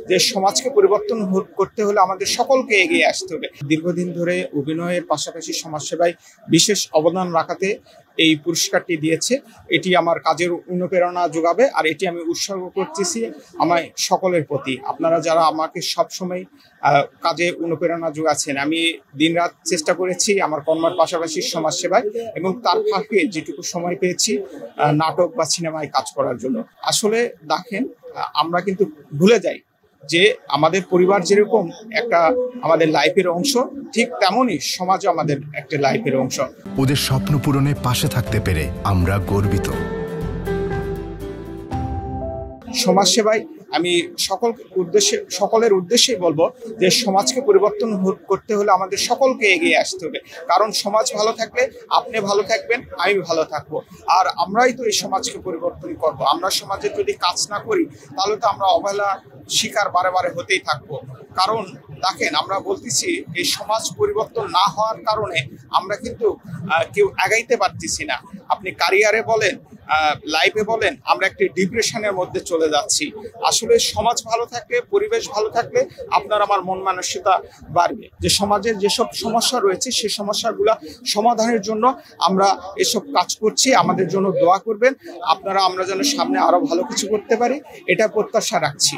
যে সমাজকে পরিবর্তন করতে হলে আমাদের সকলকে এগিয়ে আসতে হবে। দীর্ঘদিন ধরে অভিনয়ের পাশাপাশি সমাজসেবায় বিশেষ অবদান রাখাতে এই পুরস্কারটি দিয়েছে। এটি আমার কাজের অনুপ্রেরণা যোগাবে, আর এটি আমি উৎসর্গ করতেছি আমার সকলের প্রতি। আপনারা যারা আমাকে সবসময় কাজে অনুপ্রেরণা যোগাচ্ছেন, আমি দিনরাত চেষ্টা করেছি আমার কর্মের পাশাপাশি সমাজসেবায়, এবং তার ফাঁকে যেটুকু সময় পেয়েছি নাটক বা সিনেমায় কাজ করার জন্য। আসলে দেখেন, আমরা কিন্তু ভুলে যাই যে আমাদের পরিবার যেরকম একটা আমাদের লাইফের অংশ, ঠিক তেমনই সমাজও আমাদের একটা লাইফের অংশ। ওদের স্বপ্ন পূরণে পাশে থাকতে পেরে আমরা গর্বিত। সমাজসেবায় আমি সকলের উদ্দেশ্যে বলবো যে সমাজকে পরিবর্তন করতে হলে আমাদের সকলকে এগিয়ে আসতে হবে। কারণ সমাজ ভালো থাকলে আপনি ভালো থাকবেন, আমি ভালো থাকবো, আর আমরাই তো এই সমাজকে পরিবর্তন করব। আমরা সমাজে যদি কাজ না করি তাহলে তো আমরা অবহেলা শিকার বারে বারে হতেই থাকবো। কারণ দেখেন, আমরা বলতেছি এই সমাজ পরিবর্তন না হওয়ার কারণে আমরা কিন্তু কেউ আগাইতে পারতেছি না। আপনি ক্যারিয়ারে বলেন, লাইফে বলেন, আমরা একটি ডিপ্রেশনের মধ্যে চলে যাচ্ছি। আসলে সমাজ ভালো থাকলে, পরিবেশ ভালো থাকলে আপনার আমার মন মানসিকতা বাড়বে। যে সমাজের যেসব সমস্যা রয়েছে সেই সমস্যাগুলো সমাধানের জন্য আমরা এসব কাজ করছি। আমাদের জন্য দোয়া করবেন আপনারা, আমরা যেন সামনে আরো ভালো কিছু করতে পারি, এটা প্রত্যাশা রাখছি।